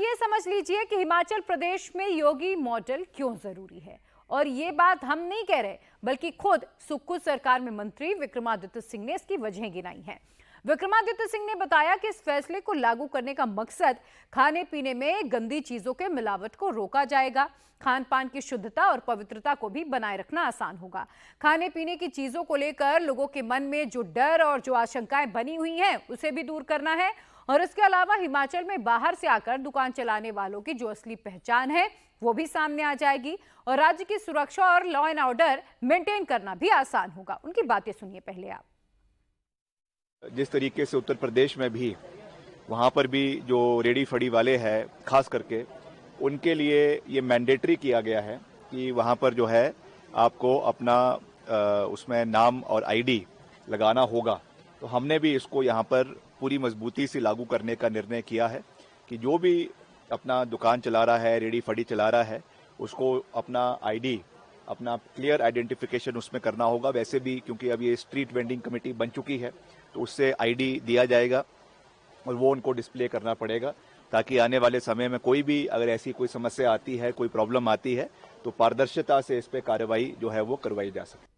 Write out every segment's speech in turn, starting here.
ये समझ लीजिए कि हिमाचल प्रदेश में योगी मॉडल क्यों जरूरी है। और ये बात हम नहीं कह रहे, बल्कि खुद सुक्खू सरकार में मंत्री विक्रमादित्य सिंह ने इसकी वजह गिनाई है। विक्रमादित्य सिंह ने बताया कि इस फैसले को लागू करने का मकसद खाने पीने में गंदी चीजों के मिलावट को रोका जाएगा। खान पान की शुद्धता और पवित्रता को भी बनाए रखना आसान होगा। खाने पीने की चीजों को लेकर लोगों के मन में जो डर और जो आशंकाएं बनी हुई हैं उसे भी दूर करना है। और इसके अलावा हिमाचल में बाहर से आकर दुकान चलाने वालों की जो असली पहचान है वो भी सामने आ जाएगी और राज्य की सुरक्षा और लॉ एंड ऑर्डर मेंटेन करना भी आसान होगा। उनकी बातें सुनिए पहले आप। जिस तरीके से उत्तर प्रदेश में भी वहाँ पर भी जो रेडी फड़ी वाले हैं खास करके उनके लिए ये मैंडेटरी किया गया है कि वहाँ पर जो है आपको अपना उसमें नाम और आईडी लगाना होगा। तो हमने भी इसको यहाँ पर पूरी मजबूती से लागू करने का निर्णय किया है कि जो भी अपना दुकान चला रहा है, रेडी फड़ी चला रहा है, उसको अपना आईडी, अपना क्लियर आइडेंटिफिकेशन उसमें करना होगा। वैसे भी क्योंकि अब ये स्ट्रीट वेंडिंग कमेटी बन चुकी है तो उससे आईडी दिया जाएगा और वो उनको डिस्प्ले करना पड़ेगा ताकि आने वाले समय में कोई भी अगर ऐसी कोई समस्या आती है, कोई प्रॉब्लम आती है तो पारदर्शिता से इस पे कार्रवाई जो है वो करवाई जा सके।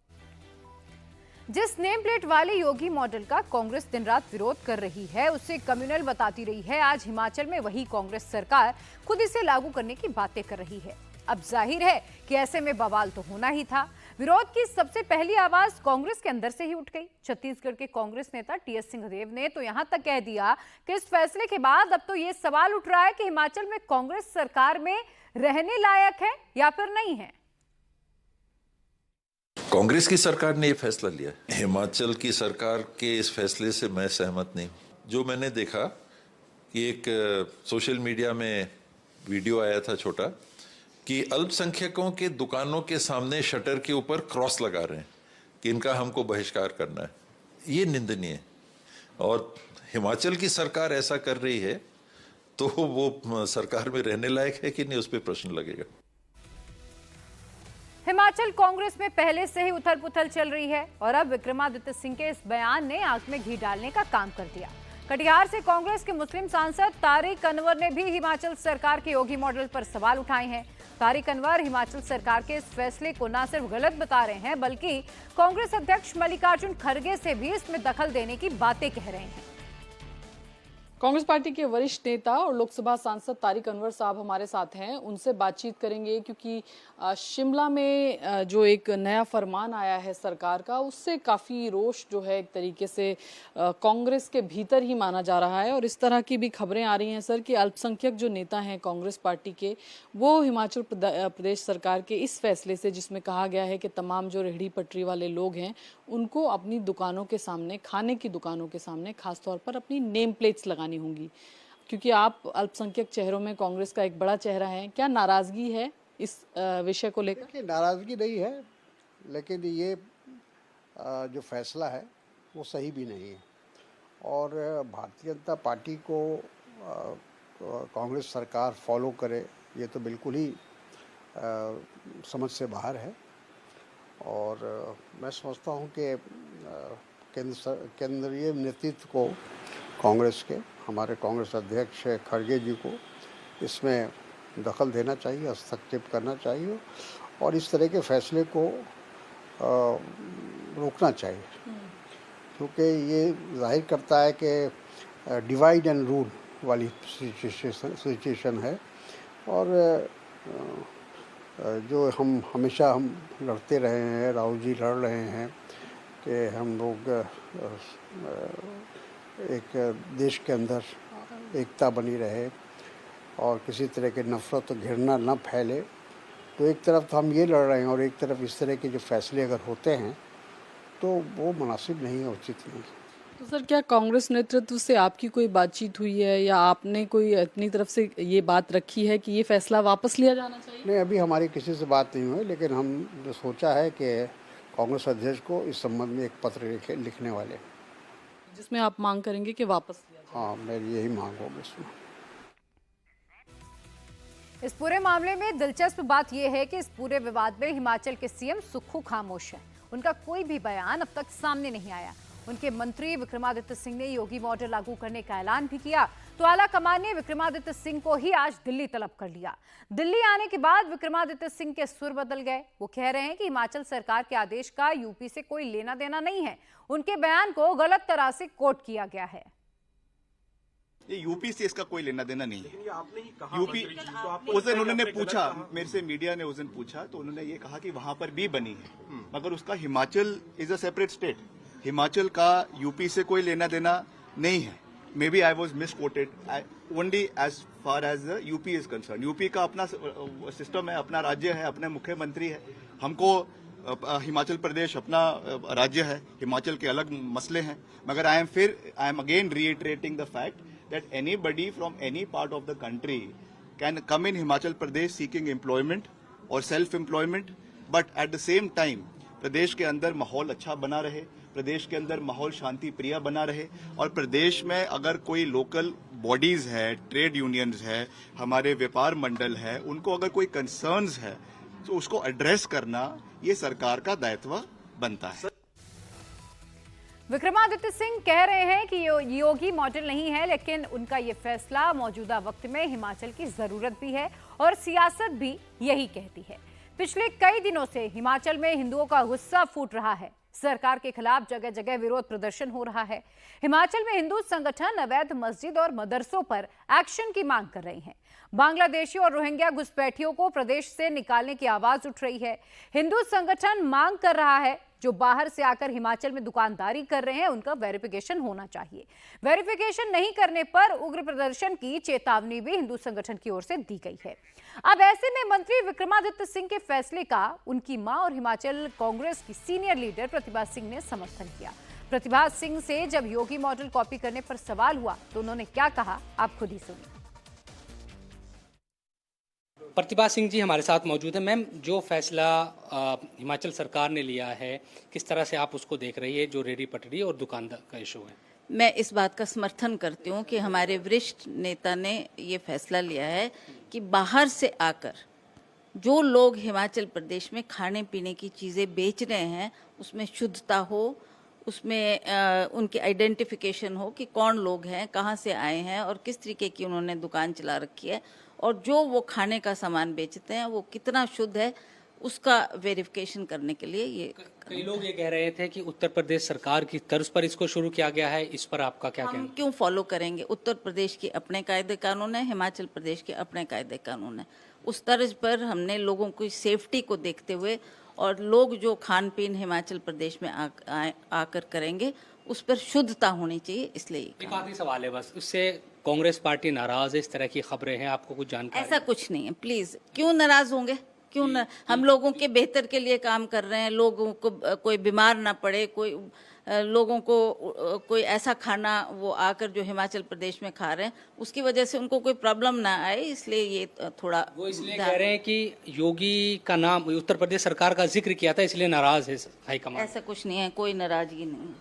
जिस नेम प्लेट वाले योगी मॉडल का कांग्रेस दिन रात विरोध कर रही है उसे कम्युनल बताती रही है, आज हिमाचल में वही कांग्रेस सरकार खुद इसे लागू करने की बातें कर रही है। अब जाहिर है कि ऐसे में बवाल तो होना ही था। विरोध की सबसे पहली आवाज कांग्रेस के अंदर से ही उठ गई। छत्तीसगढ़ के कांग्रेस नेता टीएस सिंहदेव ने तो यहां तक कह दिया कि इस फैसले के बाद अब तो ये सवाल उठ रहा है कि हिमाचल में कांग्रेस सरकार में रहने लायक है या फिर नहीं है। कांग्रेस की सरकार ने यह फैसला लिया, हिमाचल की सरकार के इस फैसले से मैं सहमत नहीं। जो मैंने देखा कि एक सोशल मीडिया में वीडियो आया था छोटा कि अल्पसंख्यकों के दुकानों के सामने शटर के ऊपर क्रॉस लगा रहे हैं कि इनका हमको बहिष्कार करना है, ये निंदनीय है। और हिमाचल की सरकार ऐसा कर रही है तो वो सरकार में रहने लायक है कि नहीं, उस पर प्रश्न लगेगा। हिमाचल कांग्रेस में पहले से ही उथल पुथल चल रही है और अब विक्रमादित्य सिंह के इस बयान ने आग में घी डालने का काम कर दिया। कटिहार से कांग्रेस के मुस्लिम सांसद तारिक अनवर ने भी हिमाचल सरकार के योगी मॉडल पर सवाल उठाए हैं। तारिक अनवर हिमाचल सरकार के इस फैसले को न सिर्फ गलत बता रहे हैं बल्कि कांग्रेस अध्यक्ष मल्लिकार्जुन खड़गे से भी इसमें दखल देने की बातें कह रहे हैं। कांग्रेस पार्टी के वरिष्ठ नेता और लोकसभा सांसद तारिक अनवर साहब हमारे साथ हैं, उनसे बातचीत करेंगे क्योंकि शिमला में जो एक नया फरमान आया है सरकार का उससे काफ़ी रोष जो है एक तरीके से कांग्रेस के भीतर ही माना जा रहा है। और इस तरह की भी खबरें आ रही हैं सर कि अल्पसंख्यक जो नेता हैं कांग्रेस पार्टी के वो हिमाचल प्रदेश सरकार के इस फैसले से, जिसमें कहा गया है कि तमाम जो रेहड़ी पटरी वाले लोग हैं उनको अपनी दुकानों के सामने, खाने की दुकानों के सामने खासतौर पर अपनी नेम प्लेट्स लगानी होंगी, क्योंकि आप अल्पसंख्यक चेहरों में कांग्रेस का एक बड़ा चेहरा है। क्या नाराजगी है इस विषय को लेकर? नाराजगी नहीं है, लेकिन ये जो फैसला है वो सही भी नहीं है और भारतीय जनता पार्टी को कांग्रेस सरकार फॉलो करे ये तो बिल्कुल ही समझ से बाहर है। और मैं समझता हूँ कि केंद्रीय नेतृत्व को, कांग्रेस के हमारे कांग्रेस अध्यक्ष खड़गे जी को इसमें दखल देना चाहिए, हस्तक्षेप करना चाहिए और इस तरह के फैसले को रोकना चाहिए, क्योंकि ये जाहिर करता है कि डिवाइड एंड रूल वाली सिचुएशन है। और जो हम हमेशा लड़ते रहे हैं, राहुल जी लड़ रहे हैं कि हम लोग एक देश के अंदर एकता बनी रहे और किसी तरह के नफरत और घृणा न फैले, तो एक तरफ तो हम ये लड़ रहे हैं और एक तरफ इस तरह के जो फैसले अगर होते हैं तो वो मुनासिब नहीं है, उचित नहीं। तो सर क्या कांग्रेस नेतृत्व से आपकी कोई बातचीत हुई है या आपने कोई अपनी तरफ से ये बात रखी है कि ये फैसला वापस लिया जाना चाहिए? नहीं, अभी हमारी किसी से बात नहीं हुई, लेकिन हम जो सोचा है कि कांग्रेस अध्यक्ष को इस संबंध में एक पत्र लिखने वाले, जिसमें आप मांग करेंगे कि वापस लिया जाए। हाँ, मेरी यही मांग होगी इसमें। इस पूरे मामले में दिलचस्प बात यह है कि इस पूरे विवाद में हिमाचल के सीएम सुक्खू खामोश हैं। उनका कोई भी बयान अब तक सामने नहीं आया। उनके मंत्री विक्रमादित्य सिंह ने योगी मॉडल लागू करने का ऐलान भी किया तो आला कमान ने विक्रमादित्य सिंह को ही आज दिल्ली तलब कर लिया। दिल्ली आने के बाद विक्रमादित्य सिंह के सुर बदल गए। वो कह रहे हैं कि हिमाचल सरकार के आदेश का यूपी से कोई लेना देना नहीं है। उनके बयान को गलत तरह से कोट किया गया है। ये यूपी से इसका कोई लेना देना नहीं है। यूपी उस दिन उन्होंने पूछा, मेरे से मीडिया ने उस दिन पूछा, तो उन्होंने ये कहा कि वहां पर भी बनी है, मगर उसका Himachal is a separate state. Himachal का यूपी से कोई लेना देना नहीं है। Maybe I was misquoted only as far as UP is concern. UP का अपना सिस्टम है, अपना राज्य है, अपने मुख्यमंत्री है। हमको हिमाचल प्रदेश अपना राज्य है, हिमाचल के अलग मसले हैं। मगर I am again reiterating the fact that anybody from any part of the country can come in Himachal Pradesh seeking employment or self-employment, but at the same time प्रदेश के अंदर माहौल अच्छा बना रहे, प्रदेश के अंदर माहौल शांति प्रिय बना रहे, और प्रदेश में अगर कोई लोकल बॉडीज है, ट्रेड यूनियंस है, हमारे व्यापार मंडल है, उनको अगर कोई कंसर्न्स है तो उसको एड्रेस करना ये सरकार का दायित्व बनता है। विक्रमादित्य सिंह कह रहे हैं कि योगी मॉडल नहीं है, लेकिन उनका ये फैसला मौजूदा वक्त में हिमाचल की जरूरत भी है और सियासत भी यही कहती है। पिछले कई दिनों से हिमाचल में हिंदुओं का गुस्सा फूट रहा है। सरकार के खिलाफ जगह जगह विरोध प्रदर्शन हो रहा है। हिमाचल में हिंदू संगठन अवैध मस्जिद और मदरसों पर एक्शन की मांग कर रहे हैं। बांग्लादेशी और रोहिंग्या घुसपैठियों को प्रदेश से निकालने की आवाज उठ रही है। हिंदू संगठन मांग कर रहा है जो बाहर से आकर हिमाचल में दुकानदारी कर रहे हैं उनका वेरिफिकेशन होना चाहिए। वेरिफिकेशन नहीं करने पर उग्र प्रदर्शन की चेतावनी भी हिंदू संगठन की ओर से दी गई है। अब ऐसे में मंत्री विक्रमादित्य सिंह के फैसले का उनकी मां और हिमाचल कांग्रेस की सीनियर लीडर प्रतिभा सिंह ने समर्थन किया। प्रतिभा सिंह से जब योगी मॉडल कॉपी करने पर सवाल हुआ तो उन्होंने क्या कहा, आप खुद ही सुनिए। प्रतिभा सिंह जी हमारे साथ मौजूद है। मैम, जो फैसला हिमाचल सरकार ने लिया है, किस तरह से आप उसको देख रही है, जो रेहड़ी पटरी और दुकानदार का इशू है? मैं इस बात का समर्थन करती हूँ कि हमारे वरिष्ठ नेता ने ये फैसला लिया है कि बाहर से आकर जो लोग हिमाचल प्रदेश में खाने पीने की चीज़ें बेच रहे हैं उसमें शुद्धता हो, उसमें उनकी आइडेंटिफिकेशन हो कि कौन लोग हैं, कहाँ से आए हैं और किस तरीके की उन्होंने दुकान चला रखी है, और जो वो खाने का सामान बेचते हैं वो कितना शुद्ध है उसका वेरिफिकेशन करने के लिए ये। कई लोग ये कह रहे थे कि उत्तर प्रदेश सरकार की तर्ज पर इसको शुरू किया गया है, इस पर आपका क्या कहना? हम क्यों फॉलो करेंगे? उत्तर प्रदेश के अपने कायदे कानून है, हिमाचल प्रदेश के अपने कायदे कानून है। उस तर्ज पर हमने लोगों की सेफ्टी को देखते हुए और लोग जो खान पीन हिमाचल प्रदेश में आकर करेंगे उस पर शुद्धता होनी चाहिए, इसलिए। एक आखिरी सवाल है बस, उससे कांग्रेस पार्टी नाराज है, इस तरह की खबरें हैं, आपको कुछ जानकारी? ऐसा कुछ नहीं है, प्लीज। क्यों नाराज होंगे? क्यों न, हम लोगों के बेहतर के लिए काम कर रहे हैं। लोगों को कोई बीमार ना पड़े, कोई लोगों को कोई ऐसा खाना वो आकर जो हिमाचल प्रदेश में खा रहे हैं उसकी वजह से उनको कोई प्रॉब्लम ना आए, इसलिए ये थोड़ा वो इसलिए कह रहे हैं कि योगी का नाम उत्तर प्रदेश सरकार का जिक्र किया था इसलिए नाराज है हाईकमान। ऐसा कुछ नहीं है, कोई नाराजगी नहीं है।